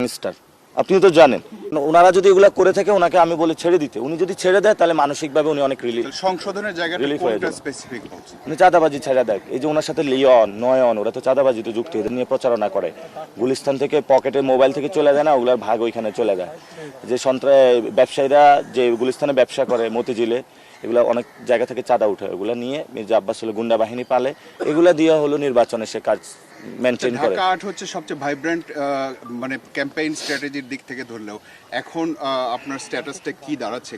Gangster, আপনিও তো জানেন। ওনারা যদি এগুলা করে থাকে ওনাকে আমি বলে ছেড়ে দিতে, উনি যদি ছেড়ে দেয় তাহলে মানসিকভাবে উনি অনেক রিলিফ, সংশোধনের জায়গাটা কোনটা স্পেসিফিক বলছেন? উনি চাঁদাবাজি ছেড়ে দেয়। এই যে ওনার সাথে লিওন নয়ন ওরা তো চাঁদাবাজিতে যুক্ত, এদের নিয়ে প্রচারণা করে। গুলিস্তান থেকে পকেটে মোবাইল থেকে চলে যায় না, ওগুলার ভাগ ওইখানে চলে যায়। যে ব্যবসায়ীরা যে গুলিস্তানে ব্যবসা করে মতিঝিলে, এগুলো অনেক জায়গা থেকে চাঁদা উঠে, ওগুলো নিয়ে মির্জা আব্বাস হলো গুন্ডা বাহিনী পালে, এগুলা দিয়ে হলো নির্বাচনে সে কাজ মেনটেন করে। ঢাকা ৮ হচ্ছে সবচেয়ে ভাইব্রেন্ট মানে ক্যাম্পেইন স্ট্র্যাটেজির দিক থেকে ধরলেও এখন আপনার স্ট্যাটাসটা কি দাঁড়াচ্ছে?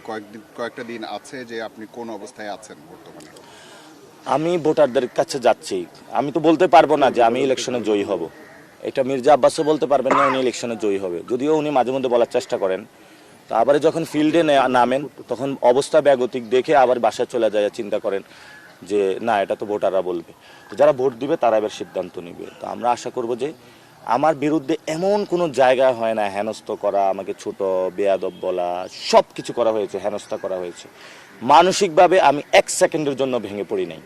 কয়েকটা দিন আছে যে আপনি কোন অবস্থায় আছেন বর্তমানে? আমি ভোটারদের কাছে যাচ্ছি, আমি তো বলতে পারবো না যে আমি ইলেকশনে জয়ী হব, এটা মির্জা আব্বাসও বলতে পারবেন না উনি ইলেকশনে জয়ী হবে, যদিও উনি মাঝে মধ্যে বলার চেষ্টা করেন। তো আবার যখন ফিল্ডে নামেন তখন অবস্থা ব্যাগতিক দেখে আবার বাসায় চলে যায়, চিন্তা করেন যে না এটা তো ভোটাররা বলবে। তো যারা ভোট দিবে তারা এবার সিদ্ধান্ত নিবে। তো আমরা আশা করব যে আমার বিরুদ্ধে এমন কোনো জায়গা হয় না হেনস্থ করা, আমাকে ছোট বেয়াদব বলা, সব কিছু করা হয়েছে, হেনস্থা করা হয়েছে। মানসিকভাবে আমি 1 সেকেন্ডের জন্য ভেঙে পড়ি নাই।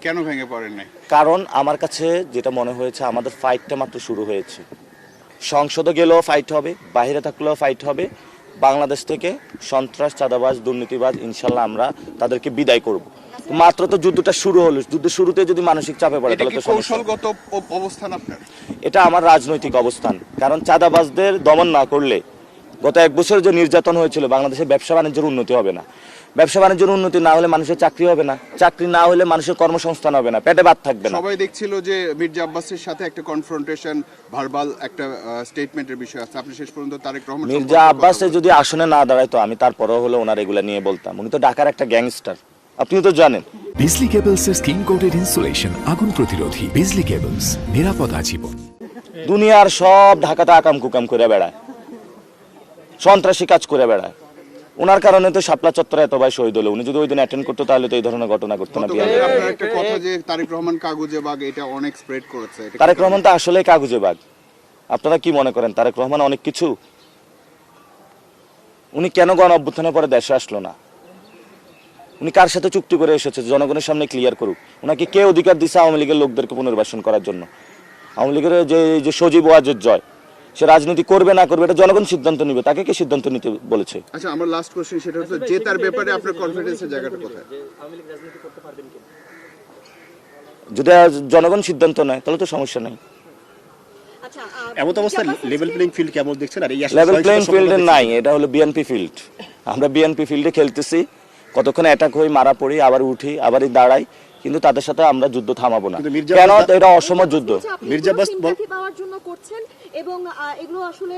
কেন ভেঙে পড়েন নাই? কারণ আমার কাছে যেটা মনে হয়েছে আমাদের ফাইটটা মাত্র শুরু হয়েছে। সংসদে গেলেও ফাইট হবে, বাইরে থাকলেও ফাইট হবে। বাংলাদেশ থেকে সন্ত্রাস, চাঁদাবাজ, দুর্নীতিবাজ ইনশাল্লাহ আমরা তাদেরকে বিদায় করব। মাত্র তো যুদ্ধটা শুরু হলো, যুদ্ধের শুরুতে যদি মানসিক চাপে পড়ে তাহলে তো কৌশলগত অবস্থান আপনার। এটা আমার রাজনৈতিক অবস্থান। কারণ চাঁদাবাজদের দমন না করলে গত 1 বছর যে নির্যাতন হয়েছিল, বাংলাদেশের ব্যবসা বাণিজ্যের উন্নতি হবে না। ব্যবসা বাণিজ্যের উন্নতি না হলে মানুষের চাকরি হবে না, চাকরি না হলে মানুষের কর্মসংস্থান হবে না, পেটে ভাত থাকবে না। সবাই দেখছিল যে মির্জা আব্বাসের সাথে একটা কনফ্রন্টেশন, ভার্বাল একটা স্টেটমেন্টের বিষয় আছে। আপনি শেষ পর্যন্ত তারেক রহমান মির্জা আব্বাসে যদি আসনে না দাঁড়ায় তো আমি তারপরেও হলো ওনার এগুলা নিয়ে বলতাম। উনি তো ঢাকার একটা গ্যাংস্টার, আপনিও তো জানেন। বিজলি কেবলস এর স্কিন কোটেড ইনসুলেশন আগুন প্রতিরোধী। বিজলি কেবলস, নিরাপদ আজীবন। দুনিয়ার সব ঢাকাতে আকাম কুকাম করে বেড়ায়, সন্ত্রাসী কাজ করে বেড়ায়। ওনার কারণে তো শাপলা চত্বরে এত ভাই শহীদ হলো। উনি যদি ওই দিন অ্যাটেন্ড করতো তাহলে তো এই ধরনের ঘটনা ঘটতো না। আপনার একটা কথা যে তারেক রহমান কাগুজে বাগ, এটা অনেক স্প্রেড করেছে। তারেক রহমান তো আসলে কাগুজে বাগ। আপনারা কি মনে করেন তারেক রহমান অনেক কিছু? উনি কেন গণ অভ্যুত্থানের পরে দেশে আসলো না? উনি কার সাথে চুক্তি করে এসেছে? জনগণের সামনে ক্লিয়ার করুক। ওনাকে কে অধিকার দিচ্ছে আওয়ামী লীগের লোকদেরকে পুনর্বাসন করার জন্য? আওয়ামী লীগের যে সজীব ওয়াজেদ জয়, সে রাজনীতি করবে না করবে এটা জনগণ সিদ্ধান্ত নিবে, তাকে কে সিদ্ধান্ত নিতে বলেছে? আচ্ছা, আমার লাস্ট কোশ্চেন সেটা হচ্ছে যে তার ব্যাপারে আপনার কনফিডেন্সের জায়গাটা কোথায়? যদি জনগণ সিদ্ধান্ত নেয় তাহলে তো সমস্যা নাই। এমন অবস্থা লেভেল প্লেইং ফিল্ড কেমন দেখছেন? আর এই লেভেল প্লেইং ফিল্ডে নাই, এটা হলো বিএনপি ফিল্ড। আমরা বিএনপি ফিল্ডে খেলতেছি, কতক্ষণ অ্যাটাক হই, মারা পড়ি, আবার উঠি, আবারই দাঁড়াই, কিন্তু তাদের সাথে আমরা যুদ্ধ থামাবো না। কেন? এটা অসম যুদ্ধ। মির্জা আব্বাস পাওয়ার জন্য করছেন এবং এগুলো আসলে